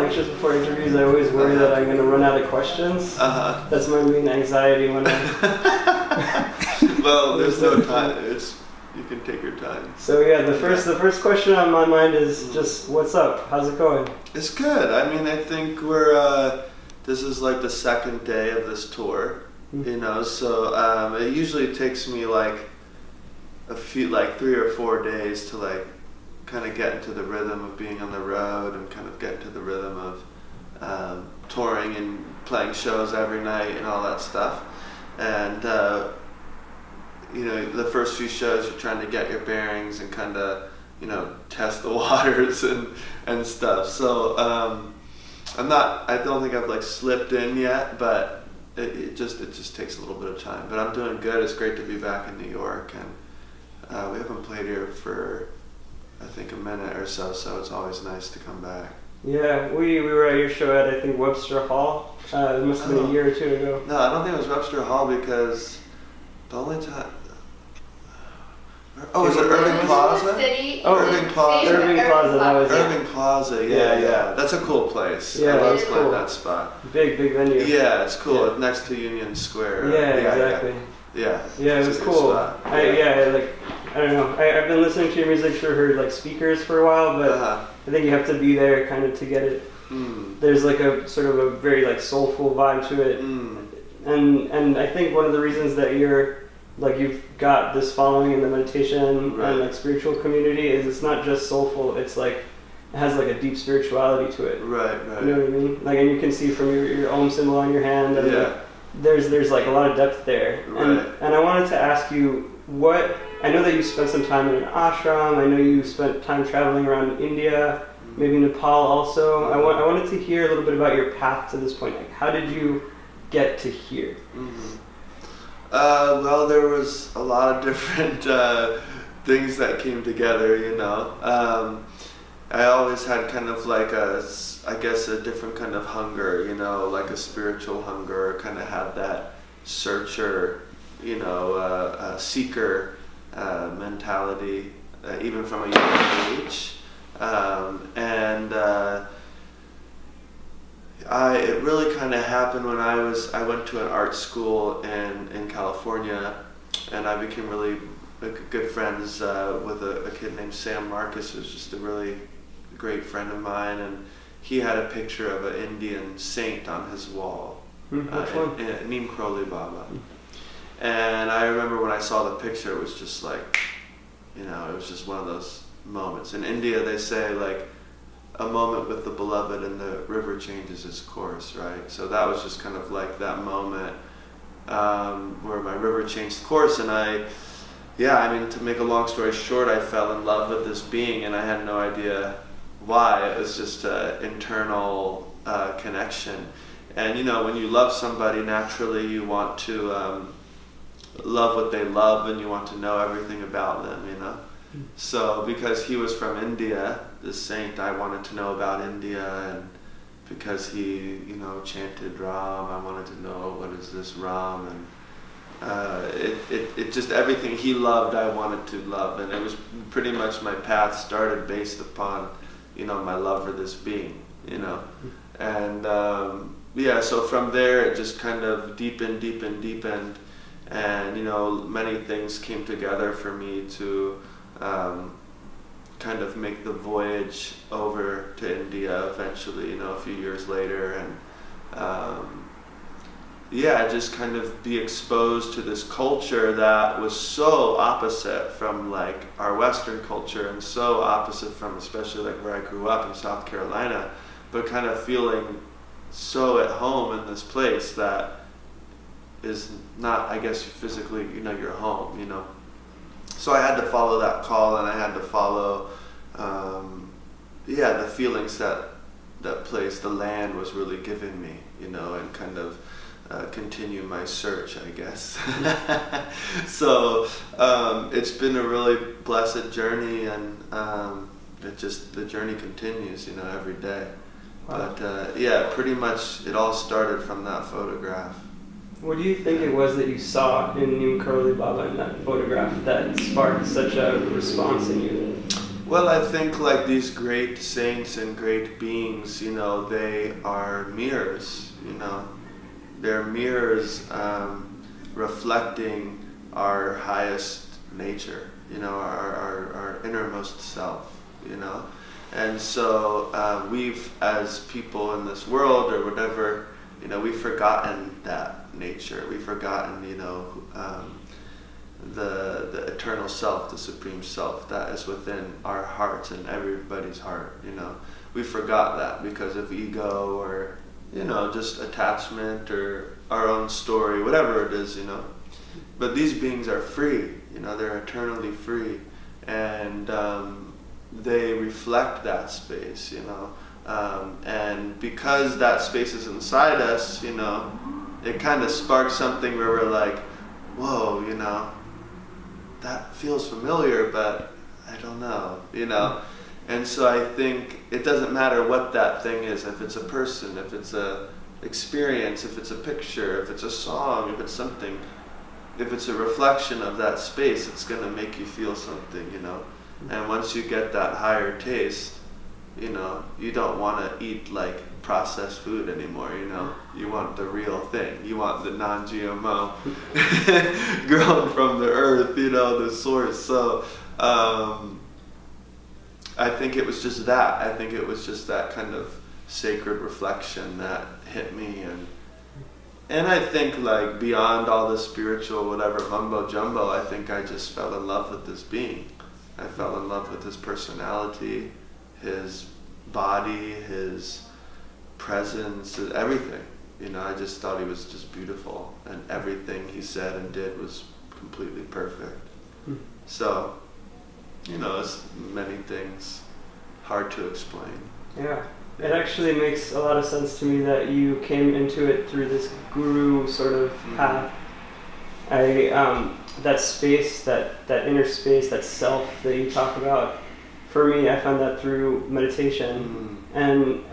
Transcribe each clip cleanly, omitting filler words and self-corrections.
much just before interviews, I always worry that I'm going to run out of questions. That's my main anxiety when I... Well, there's no time. You can take your time. So yeah, the first question on my mind is just, what's up? How's it going? It's good. I mean, I think this is like the second day of this tour, you know, so it usually takes me like 3 or 4 days to like kind of get into the rhythm of being on the road and kind of get into the rhythm of touring and playing shows every night and all that stuff. And you know, the first few shows you're trying to get your bearings and kind of, you know, test the waters and stuff. So I don't think I've like slipped in yet, but it just takes a little bit of time. But I'm doing good. It's great to be back in New York, and we haven't played here for I think a minute or so it's always nice to come back. Yeah, we were at your show at I think Webster Hall. It must have been a year or two ago. No, I don't think it was Webster Hall because the only time. Oh, is it Irving Plaza? Irving Plaza. That was Irving Plaza. Yeah. That's a cool place. Yeah, I love cool. playing that spot. Big venue. Yeah, it's cool. It's next to Union Square. Yeah, exactly. Yeah. Yeah, it was cool. I don't know. I've been listening to your music through like speakers for a while, but I think you have to be there kind of to get it. There's like a sort of a very like soulful vibe to it, and I think one of the reasons that you've got this following in the meditation and like spiritual community is it's not just soulful. It's like it has like a deep spirituality to it. Right. You know what I mean? Like, and you can see from your Om symbol on your hand. And like, there's like a lot of depth there. And I wanted to ask you I know that you spent some time in an ashram. I know you spent time traveling around India, maybe Nepal also. I wanted to hear a little bit about your path to this point. Like, how did you get to here? Well, there was a lot of different things that came together, you know. I always had kind of like a different kind of hunger, you know, like a spiritual hunger, kind of had that searcher, you know, seeker mentality, even from a young age. It really kind of happened when I went to an art school in California, and I became really good friends with a kid named Sam Marcus, who's just a really great friend of mine, and he had a picture of an Indian saint on his wall, Neem Karoli Baba. And I remember when I saw the picture, it was just like, you know, it was just one of those moments. In India, they say like, a moment with the beloved and the river changes its course, right? So that was just kind of like that moment where my river changed course, and to make a long story short, I fell in love with this being, and I had no idea why. It was just an internal connection. And you know, when you love somebody, naturally you want to love what they love, and you want to know everything about them, you know? So because he was from India, this saint, I wanted to know about India, and because he, you know, chanted Ram, I wanted to know what is this Ram, and it just everything he loved, I wanted to love, and it was pretty much my path started based upon, you know, my love for this being, you know, and so from there it just kind of deepened, and you know, many things came together for me to kind of make the voyage over to India eventually, you know, a few years later, and just kind of be exposed to this culture that was so opposite from like our Western culture, and so opposite from especially like where I grew up in South Carolina, but kind of feeling so at home in this place that is not, I guess, physically, you know, your home, you know. So I had to follow that call, and I had to follow, the feelings that place, the land was really giving me, you know, and kind of continue my search, I guess. So it's been a really blessed journey, and the journey continues, you know, every day. Wow. But pretty much it all started from that photograph. What do you think it was that you saw in Neem Karoli Baba in that photograph that sparked such a response in you? Well, I think like these great saints and great beings, they are mirrors, They're mirrors reflecting our highest nature, our innermost self, And so we've, as people in this world or whatever, we've forgotten that nature. We've forgotten, the eternal self, the supreme self that is within our hearts and everybody's heart, We forgot that because of ego or, just attachment or our own story, whatever it is, But these beings are free, they're eternally free. And they reflect that space, and because that space is inside us, it kind of sparks something where we're like, whoa, that feels familiar, but I don't know, And so I think it doesn't matter what that thing is, if it's a person, if it's a experience, if it's a picture, if it's a song, if it's something, if it's a reflection of that space, it's going to make you feel something, And once you get that higher taste, you don't want to eat like processed food anymore, You want the real thing. You want the non-GMO grown from the earth, the source. So I think it was just that. I think it was just that kind of sacred reflection that hit me. And I think like beyond all the spiritual whatever mumbo jumbo, I think I just fell in love with this being. I fell in love with his personality, his body, his presence, everything. I just thought he was just beautiful, and everything he said and did was completely perfect. So, it's many things hard to explain. Yeah, it actually makes a lot of sense to me that you came into it through this guru sort of path. That space, that inner space, that self that you talk about, for me, I found that through meditation. And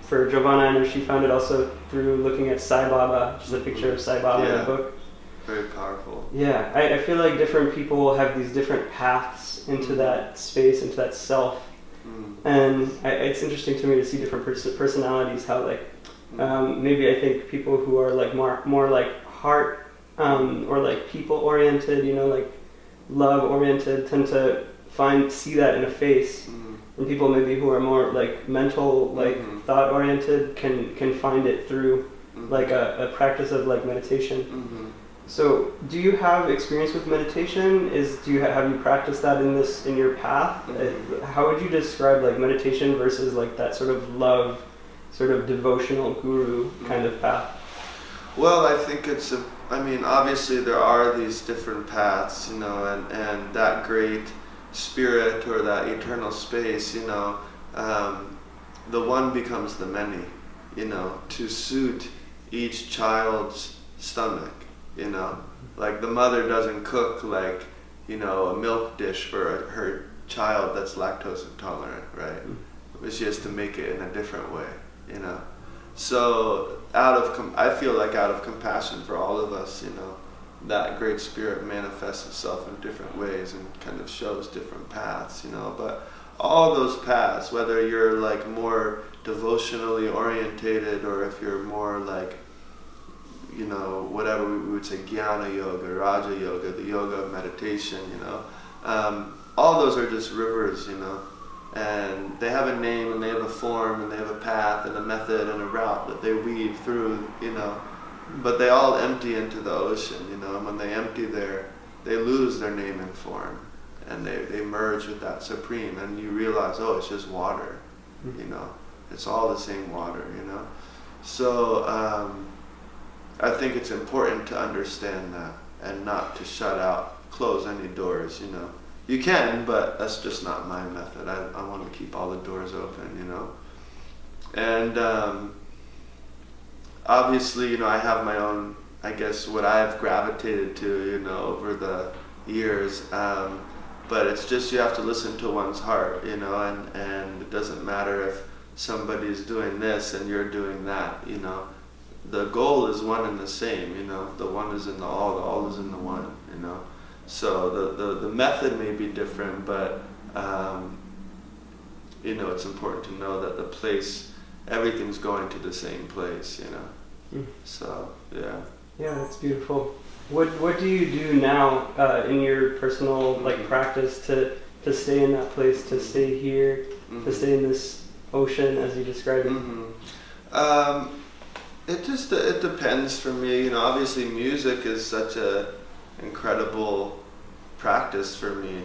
for Jovanna, I know she found it also through looking at Sai Baba, which is a picture of Sai Baba in the book. Very powerful. Yeah, I feel like different people have these different paths into that space, into that self. And it's interesting to me to see different personalities, how like, maybe I think people who are like more like heart or like people oriented, like love oriented, tend to see that in a face. And people maybe who are more like mental, like thought oriented, can find it through like a practice of like meditation. So do you have experience with meditation? Have you practiced that in your path? How would you describe like meditation versus like that sort of love, sort of devotional guru kind of path? Well, I think obviously there are these different paths, and that great spirit or that eternal space, the one becomes the many, to suit each child's stomach, like the mother doesn't cook like, a milk dish for her child that's lactose intolerant, right? But she has to make it in a different way, So I feel like out of compassion for all of us, that great spirit manifests itself in different ways and kind of shows different paths, but all those paths, whether you're like more devotionally orientated or if you're more like, whatever we would say, jnana yoga, raja yoga, the yoga of meditation, all those are just rivers, and they have a name and they have a form and they have a path and a method and a route that they weave through, but they all empty into the ocean, and when they empty there, they lose their name and form, and they merge with that supreme, and you realize, oh, it's just water, it's all the same water, So I think it's important to understand that and not to close any doors, You can, but that's just not my method. I want to keep all the doors open, And obviously, I have my own, I guess, what I've gravitated to, over the years. But it's just you have to listen to one's heart, and it doesn't matter if somebody's doing this and you're doing that, The goal is one and the same, The one is in the all is in the one, So the method may be different, but it's important to know that the place, everything's going to the same place, So, yeah. Yeah, that's beautiful. What do you do now in your personal practice to stay in that place, to stay here, to stay in this ocean as you described it? It depends for me. Obviously music is such a incredible practice for me.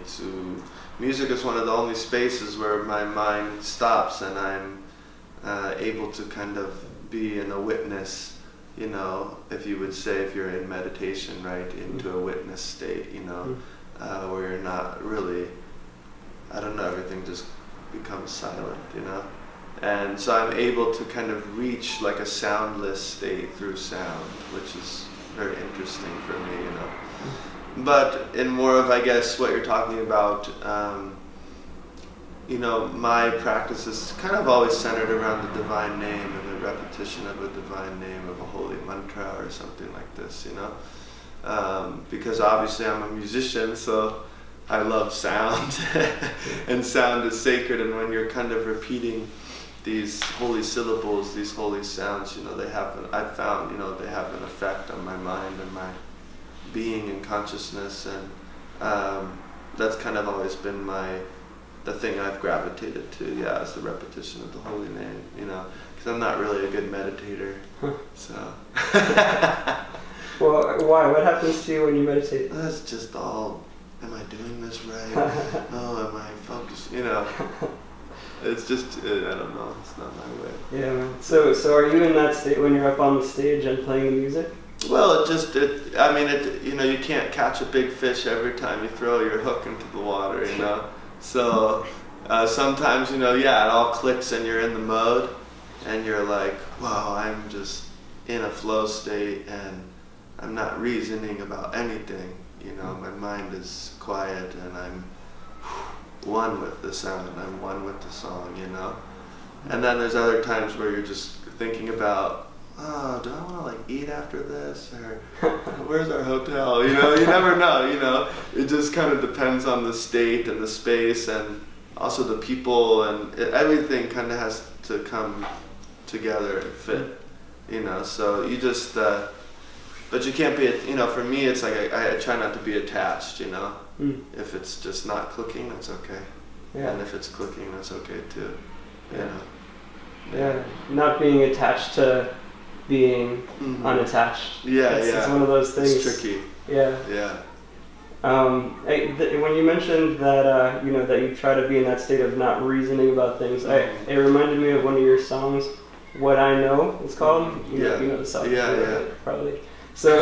Music is one of the only spaces where my mind stops and I'm able to kind of be in a witness, if you would say, if you're in meditation, right, into a witness state, where you're not really, everything just becomes silent, And so I'm able to kind of reach like a soundless state through sound, which is very interesting for me, But in more of, I guess, what you're talking about, my practice is kind of always centered around the divine name and the repetition of a divine name, of a holy mantra or something like this, because obviously I'm a musician, so I love sound, and sound is sacred, and when you're kind of repeating these holy syllables, these holy sounds, I've found, they have an effect on my mind and my being and consciousness, and that's kind of always been the thing I've gravitated to, is the repetition of the holy name, because I'm not really a good meditator, so. Well, why? What happens to you when you meditate? That's just all, am I doing this right? No, am I focused, It's just, I don't know, it's not my way. Yeah, man. So are you in that state when you're up on the stage and playing the music? Well, you can't catch a big fish every time you throw your hook into the water, So sometimes, it all clicks and you're in the mode and you're like, wow, I'm just in a flow state and I'm not reasoning about anything, my mind is quiet and I'm one with the sound, I'm one with the song, And then there's other times where you're just thinking about, do I want to eat after this, or where's our hotel? You never know. It just kind of depends on the state and the space, and also the people, and everything kind of has to come together and fit. So you just, but you can't be, for me it's like I try not to be attached. If it's just not clicking, that's okay. Yeah. And if it's clicking, that's okay too. Yeah. Not being attached to being unattached. It's one of those things. It's tricky. Yeah. When you mentioned that that you try to be in that state of not reasoning about things, it reminded me of one of your songs, "What I Know" it's called. You know the song. Yeah. Probably. So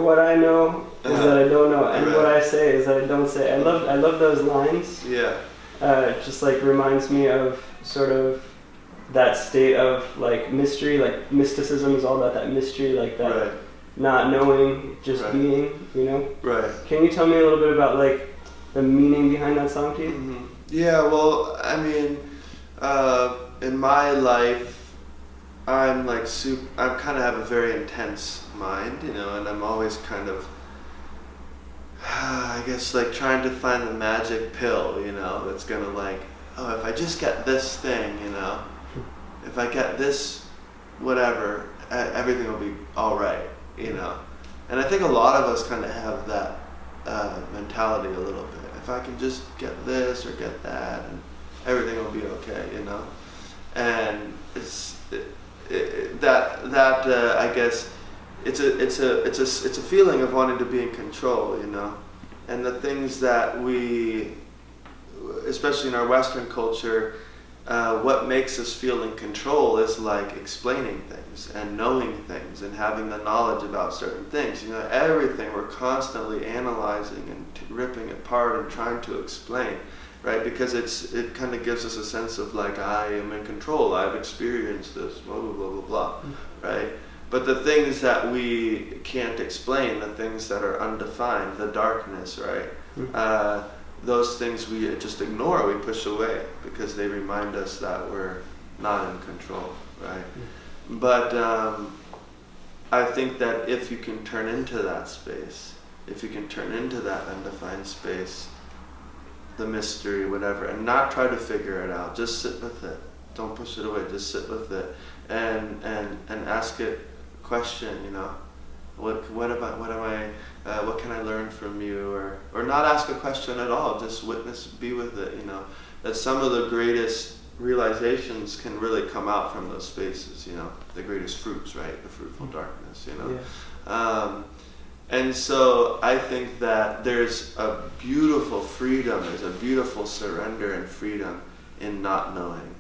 what I know is that I don't know, and what I say is that I don't say. I love those lines. Yeah. It just reminds me of sort of that state of mystery, mysticism is all about that mystery, that not knowing, just being, Right. Can you tell me a little bit about the meaning behind that song to you? Mm-hmm. Yeah, well, in my life, I kind of have a very intense mind, and I'm always kind of, I guess, trying to find the magic pill, that's gonna if I just get this thing, if I get this, whatever, everything will be all right, And I think a lot of us kind of have that mentality a little bit. If I can just get this or get that, and everything will be okay, And it's I guess it's a feeling of wanting to be in control, And the things that we, especially in our Western culture, what makes us feel in control is explaining things and knowing things and having the knowledge about certain things. Everything we're constantly analyzing and ripping apart and trying to explain, right? Because it kind of gives us a sense of I am in control, I've experienced this, blah, blah, blah, blah, blah, right? But the things that we can't explain, the things that are undefined, the darkness, right? Those things we just ignore, we push away because they remind us that we're not in control, right? But I think that if you can turn into that space, if you can turn into that undefined space, the mystery, whatever, and not try to figure it out. Just sit with it. Don't push it away. Just sit with it, and ask it a question. You know, what can I learn from you, or not ask a question at all. Just witness, be with it. You know, that some of the greatest realizations can really come out from those spaces. You know, the greatest fruits, right? The fruitful darkness. You know. Yeah. And so I think that there's a beautiful freedom, there's a beautiful surrender and freedom in not knowing.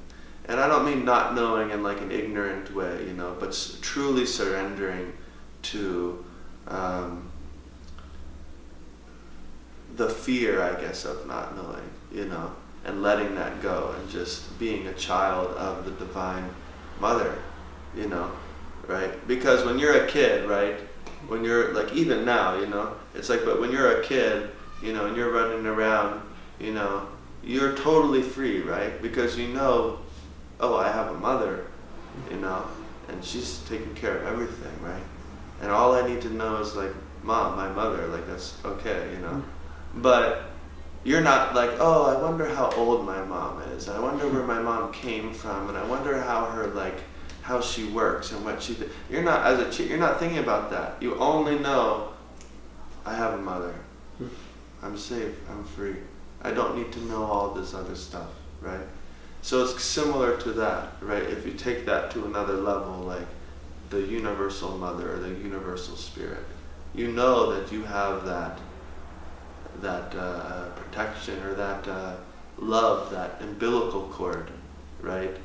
And I don't mean not knowing in like an ignorant way, you know, but truly surrendering to the fear, I guess, of not knowing, you know, and letting that go and just being a child of the Divine Mother, you know, right? Because when you're a kid, right, when you're like, even now, you know, it's like, but when you're a kid, you know, and you're running around, you know, you're totally free, right? Because you know, oh, I have a mother, you know, and she's taking care of everything, right? And all I need to know is like, Mom, my mother, like that's okay, you know. But you're not like, oh, I wonder how old my mom is. I wonder where my mom came from, and I wonder how she works and what she did. You're not, as a child, you're not thinking about that. You only know, I have a mother. I'm safe, I'm free. I don't need to know all this other stuff, right? So it's similar to that, right? If you take that to another level, like the universal mother or the universal spirit, you know that you have that protection or that love, that umbilical cord, right?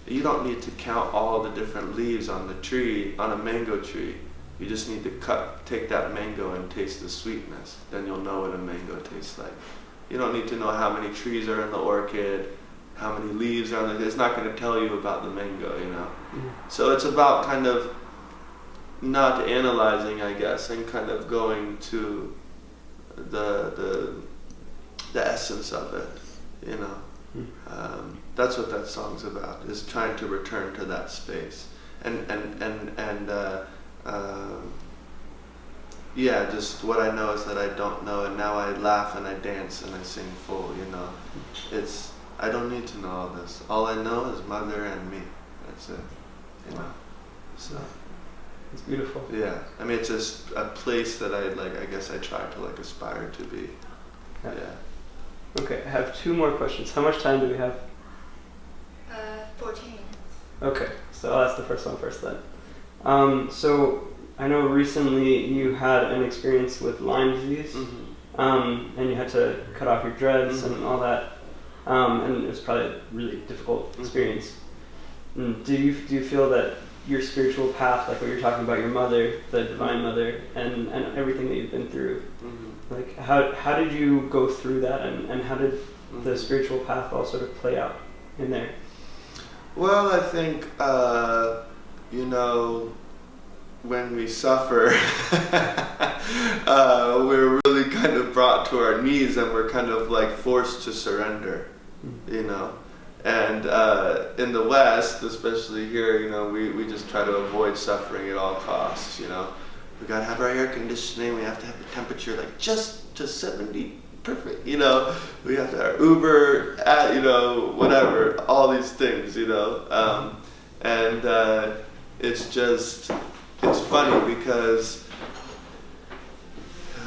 You don't need to count all the different leaves on the tree, on a mango tree. You just need to take that mango and taste the sweetness. Then you'll know what a mango tastes like. You don't need to know how many trees are in the orchid, how many leaves are on the, it's not going to tell you about the mango, you know. So it's about kind of not analyzing, I guess, and kind of going to the essence of it, you know. That's what that song's about, is trying to return to that space. Yeah, just what I know is that I don't know, and now I laugh and I dance and I sing full, you know. I don't need to know all this. All I know is Mother and me. That's it, you know. So it's beautiful. Yeah, I mean, it's just a place that I guess I try to like aspire to be. Yeah. Okay, I have 2 more questions. How much time do we have? 14 minutes. Okay, so I'll ask the first one first then. So I know recently you had an experience with Lyme disease, and you had to cut off your dreads and all that, and it was probably a really difficult experience. Do you feel that your spiritual path, like what you're talking about, your mother, the Divine Mother, and everything that you've been through, like how did you go through that, and how did the spiritual path all sort of play out in there? Well, I think, you know, when we suffer, we're really kind of brought to our knees and we're kind of like forced to surrender, you know. And in the West, especially here, you know, we just try to avoid suffering at all costs, you know. We gotta have our air conditioning, we have to have the temperature like just to 70, perfect, you know. We have to have Uber, you know, whatever, all these things, you know. It's just, it's funny because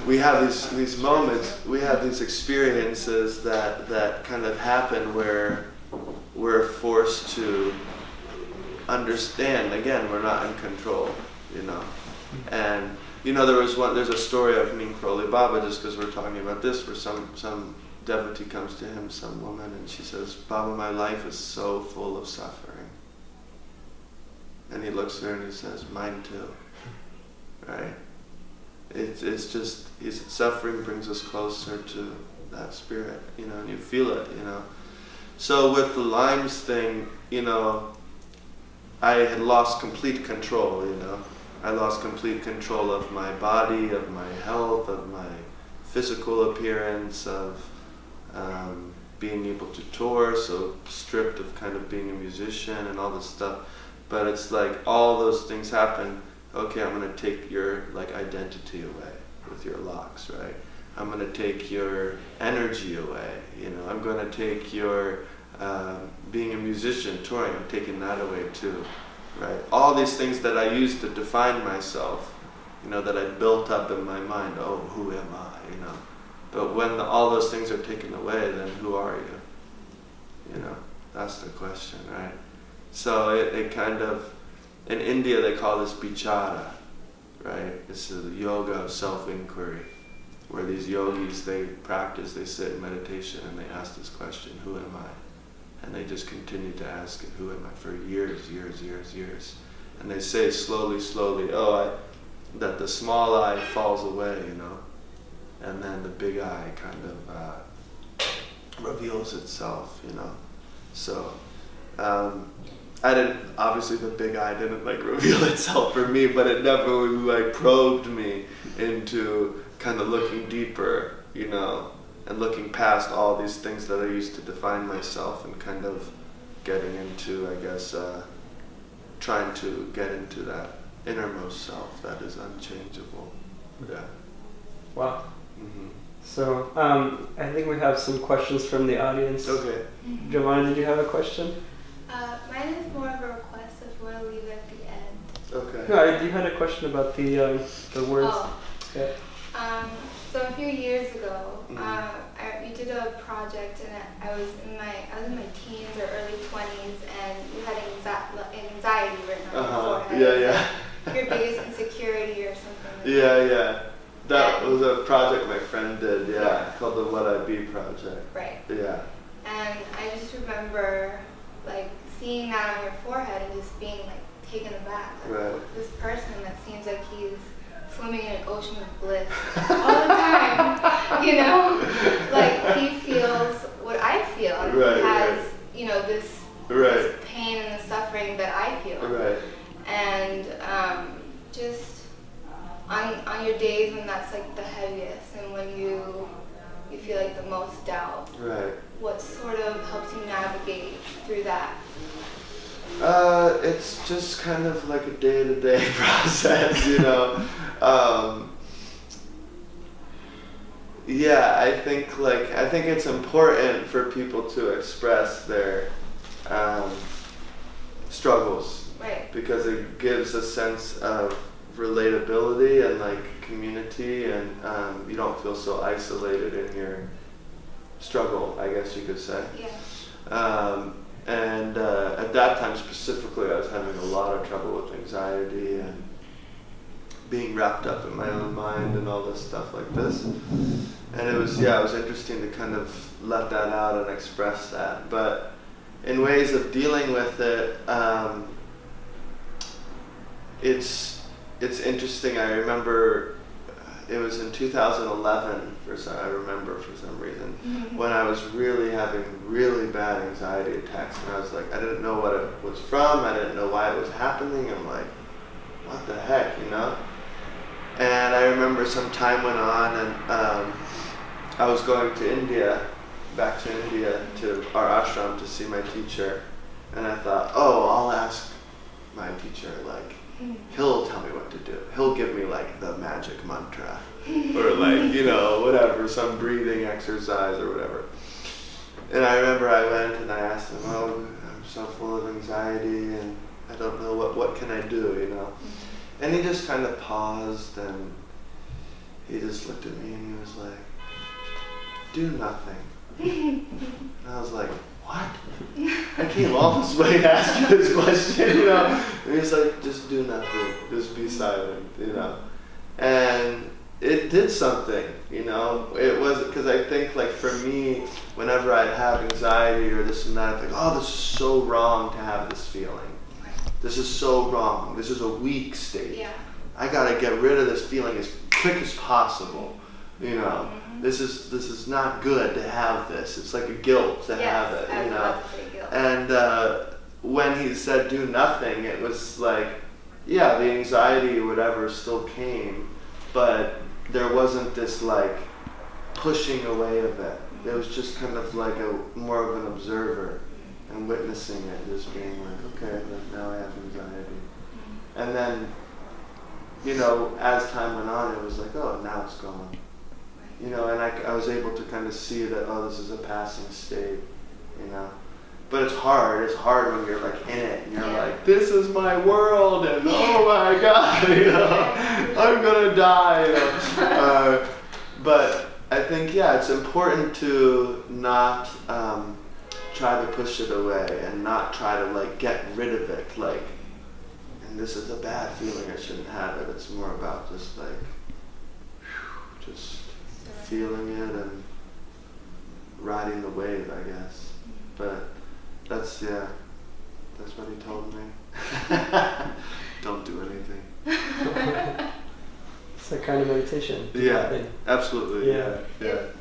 we have these moments, we have these experiences that kind of happen where we're forced to understand, again, we're not in control, you know. And, you know, there's a story of Ning Crowley Baba, just because we're talking about this, where some devotee comes to him, some woman, and she says, Baba, my life is so full of suffering. And he looks at her and he says, mine too, right? It's just, suffering brings us closer to that spirit, you know, and you feel it, you know. So with the Lyme's thing, you know, I had lost complete control, you know. I lost complete control of my body, of my health, of my physical appearance, of being able to tour, so stripped of kind of being a musician and all this stuff. But it's like all those things happen, okay, I'm going to take your like identity away with your locks, right? I'm going to take your energy away. I'm going to take your being a musician, touring. I'm taking that away too, right? All these things that I used to define myself, that I built up in my mind. Oh, who am I? But when all those things are taken away, then who are you? That's the question, right? So it kind of, in India they call this bichara, right? It's a yoga of self-inquiry, where these yogis, they sit in meditation and they ask this question, who am I? And they just continue to ask it, who am I, for years. And they say slowly, that the small I falls away, and then the big I kind of reveals itself, So, obviously the big I didn't reveal itself for me, but it never probed me into kind of looking deeper, and looking past all these things that I used to define myself, and kind of getting into, I guess, trying to get into that innermost self that is unchangeable. Yeah. Wow. Mm-hmm. So, I think we have some questions from the audience. Okay. Jovanna, did you have a question? Mine is more of a request if you want to leave it at the end. Okay. No, you had a question about the words. Oh. Yeah. So a few years ago, we did a project, and I was in my teens or early 20s, and you had anxiety written on your forehead. Yeah. Your biggest insecurity or something. Yeah. That was a project my friend did, called the What I Be Project. Right. Yeah. And I just remember seeing that on your forehead and just being taken aback. Right. This person that seems like he's swimming in an ocean of bliss all the time, he feels what I feel, and right, he has, right. This pain and the suffering that I feel. Right. And just on your days when that's the heaviest, and when you feel the most doubt, right. What sort of helps you navigate through that? It's just kind of like a day-to-day process, I think it's important for people to express their struggles, right? Because it gives a sense of relatability and community, and you don't feel so isolated in your struggle, I guess you could say. Yeah. And at that time specifically, I was having a lot of trouble with anxiety and being wrapped up in my own mind and all this stuff like this. And it was interesting to kind of let that out and express that. But in ways of dealing with it, it's interesting. I remember it was in 2011, for some reason, when I was really having really bad anxiety attacks, and I was I didn't know what it was from, I didn't know why it was happening. I'm what the heck, And I remember some time went on, and I was going to back to India, to our ashram to see my teacher, and I thought, I'll ask my teacher, he'll tell me what to do. He'll give me the magic mantra, or whatever, some breathing exercise or whatever. And I remember I went and I asked him, I'm so full of anxiety and I don't know what can I do, And he just kind of paused, and he just looked at me and he was like, do nothing. And I was like, what? I came all this way to ask you this question, And he's like, just do nothing. Just be silent, And it did something, It was, because I think, for me, whenever I'd have anxiety or this and that, I think, this is so wrong to have this feeling. This is so wrong. This is a weak state. Yeah. I gotta get rid of this feeling as quick as possible, This is not good to have this. It's like a guilt to have it, I was about to say guilt. And when he said do nothing, it was the anxiety or whatever still came, but there wasn't this pushing away of it. It was just kind of more of an observer and witnessing it, just being okay, now I have anxiety. And then, as time went on, it was now it's gone. you know, and I was able to kind of see that, oh, this is a passing state, you know. But it's hard when you're like in it, and you're like, this is my world, and oh my God, you know, I'm gonna die, you know. But I think, it's important to not try to push it away and not try to like get rid of it, like, and this is a bad feeling, I shouldn't have it. It's more about just like, just feeling it and riding the wave, I guess. But that's what he told me. Don't do anything. It's a kind of meditation. Yeah, absolutely. Yeah.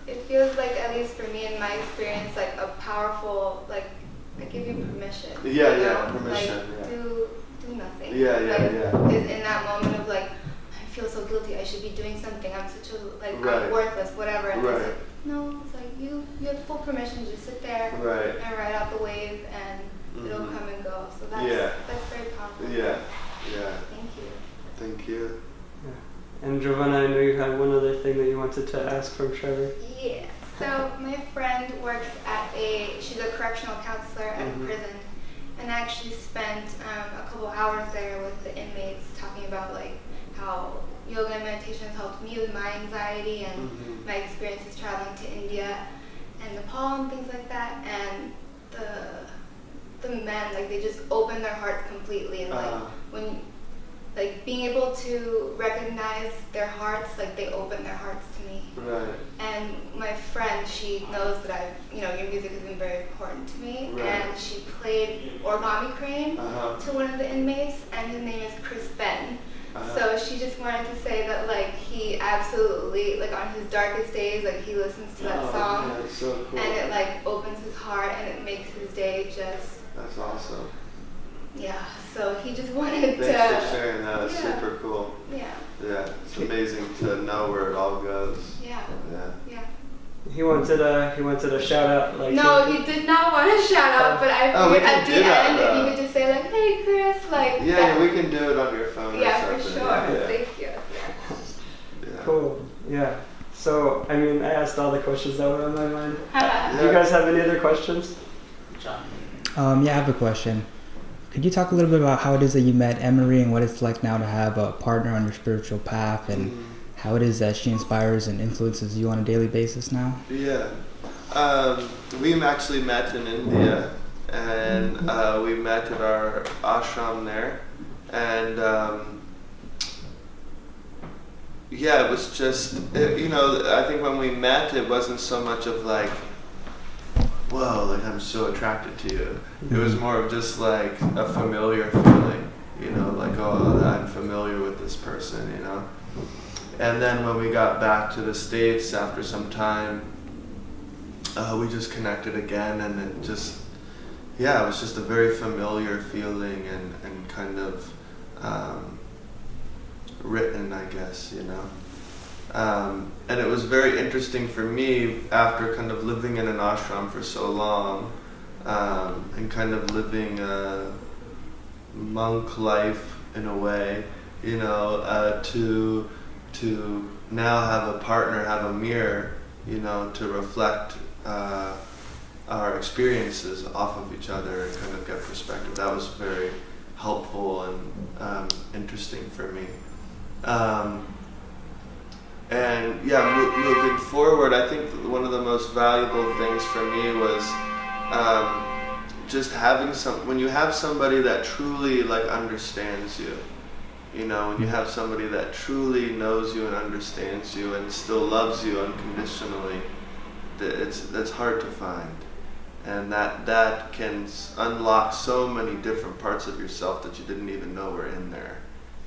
It feels like, at least for me in my experience, like a powerful, like, I give you permission. Permission. Like, do nothing. Is in that moment of like, I feel so guilty, I should be doing something, I'm such a, like, I'm worthless, whatever. And it's like, no, it's like you have full permission to just sit there and ride out the wave, and it'll come and go. So that's very powerful. Yeah. Thank you. Thank you. And Jovanna, I know you had one other thing that you wanted to ask from Trevor. Yeah. So my friend works she's a correctional counselor at a prison, and I actually spent a couple hours there with the inmates talking about like how yoga and meditation has helped me with my anxiety and my experiences traveling to India and Nepal and things like that. And the men, like, they just open their hearts completely, and like when, like, being able to recognize their hearts, like, they open their hearts to me. Right. And my friend, she knows that your music has been very important to me, and she played Origami Crane to one of the inmates, and his name is Chris Ben. So she just wanted to say that, like, he absolutely, like, on his darkest days, like, he listens to that song, that's so cool. and it, like, opens his heart, and it makes his day just... That's awesome. Yeah, so he just wanted Thanks for sharing that. It's super cool. Yeah. Yeah, it's amazing to know where it all goes. Yeah. He wanted a shout out. Like, no, he did not want a shout out, but I figured at the end if you could just say like, hey Chris, like. Yeah, we can do it on your phone. Yeah, or for something. sure. Thank you. Yeah. Cool. Yeah. So, I mean, I asked all the questions that were on my mind. Yeah. Do you guys have any other questions? John. I have a question. Could you talk a little bit about how it is that you met Emery and what it's like now to have a partner on your spiritual path, and how it is that she inspires and influences you on a daily basis now? Yeah. We actually met in India, and we met at our ashram there, and it was just, I think when we met, it wasn't so much of like, whoa, like I'm so attracted to you. It was more of just like a familiar feeling, like, oh, I'm familiar with this person, And then when we got back to the States after some time, we just connected again, and it just, it was just a very familiar feeling and kind of written, I guess, And it was very interesting for me after kind of living in an ashram for so long, and kind of living a monk life in a way, to now have a partner, have a mirror, to reflect our experiences off of each other and kind of get perspective. That was very helpful and interesting for me. Moving forward, I think one of the most valuable things for me was just having when you have somebody that truly like understands you, when you have somebody that truly knows you and understands you and still loves you unconditionally, that's hard to find, and that can unlock so many different parts of yourself that you didn't even know were in there.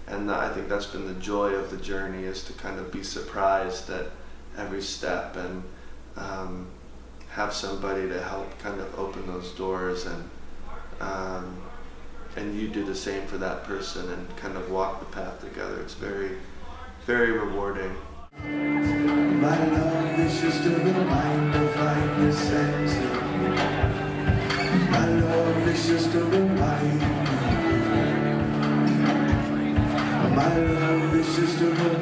And I think that's been the joy of the journey, is to kind of be surprised at every step and have somebody to help kind of open those doors, and you do the same for that person and kind of walk the path together. It's very, very rewarding. My love is just a reminder, find the center. My love is just a reminder. My love is just a reminder.